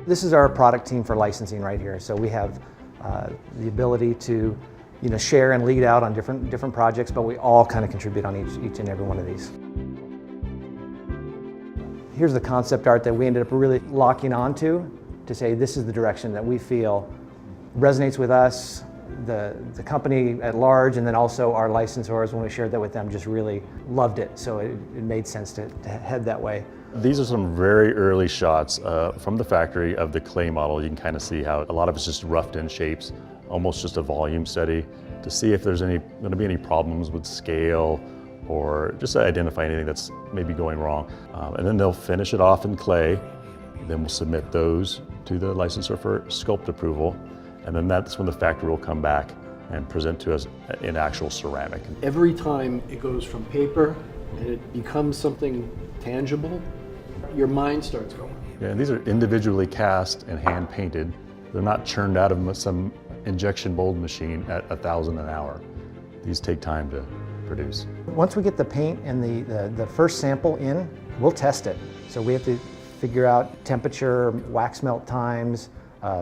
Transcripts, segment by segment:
This is our product team for licensing right here. So we have the ability to share and lead out on different projects, but we all kind of contribute on each and every one of these. Here's the concept art that we ended up really locking onto to say this is the direction that we feel resonates with us, the company at large, and then also our licensors, when we shared that with them, just really loved it. So it made sense to head that way. These are some very early shots from the factory of the clay model. You can kind of see how a lot of it's just roughed in shapes, almost just a volume study to see if there's going to be any problems with scale or just to identify anything that's maybe going wrong. And then they'll finish it off in clay. Then we'll submit those to the licensor for sculpt approval. And then that's when the factory will come back and present to us in actual ceramic. Every time it goes from paper and it becomes something tangible, your mind starts going. Yeah, and these are individually cast and hand painted. They're not churned out of some injection mold machine at 1,000 an hour. These take time to produce. Once we get the paint and the first sample in, we'll test it. So we have to figure out temperature, wax melt times,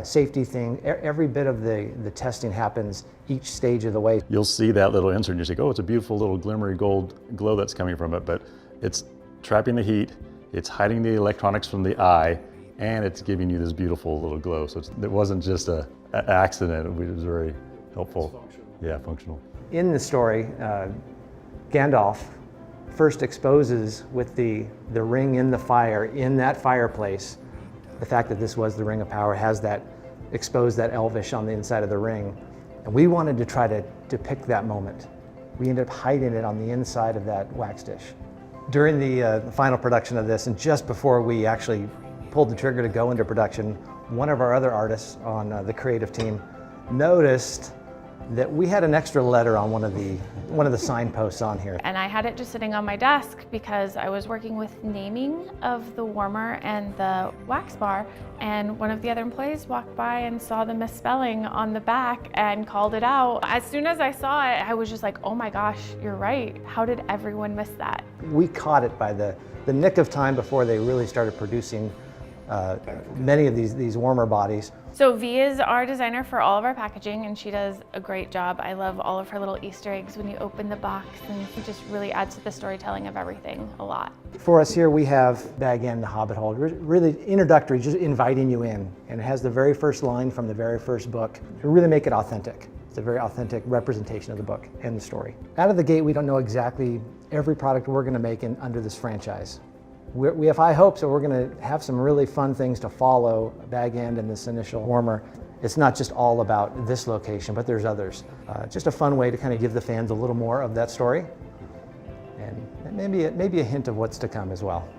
safety thing. Every bit of the testing happens each stage of the way. You'll see that little insert and you think, oh, it's a beautiful little glimmery gold glow that's coming from it, but it's trapping the heat, it's hiding the electronics from the eye, and it's giving you this beautiful little glow. So it wasn't just an accident, it was very helpful. Functional. Yeah, functional. In the story, Gandalf first exposes with the ring in the fire, in that fireplace, the fact that this was the Ring of Power has that exposed that elvish on the inside of the ring. And we wanted to try to depict that moment. We ended up hiding it on the inside of that wax dish. During the final production of this, and just before we actually pulled the trigger to go into production, one of our other artists on the creative team noticed that we had an extra letter on one of the signposts on here. And I had it just sitting on my desk because I was working with naming of the warmer and the wax bar, and one of the other employees walked by and saw the misspelling on the back and called it out. As soon as I saw it, I was just like, oh my gosh, you're right. How did everyone miss that? We caught it by the nick of time before they really started producing many of these warmer bodies. So V is our designer for all of our packaging, and she does a great job. I love all of her little Easter eggs when you open the box, and she just really adds to the storytelling of everything a lot. For us here, we have Bag End, the Hobbit Hold, really introductory, just inviting you in. And it has the very first line from the very first book to really make it authentic. It's a very authentic representation of the book and the story. Out of the gate, we don't know exactly every product we're going to make under this franchise. We have high hopes that we're going to have some really fun things to follow Bag End and this initial warmer. It's not just all about this location, but there's others. Just a fun way to kind of give the fans a little more of that story, and maybe a hint of what's to come as well.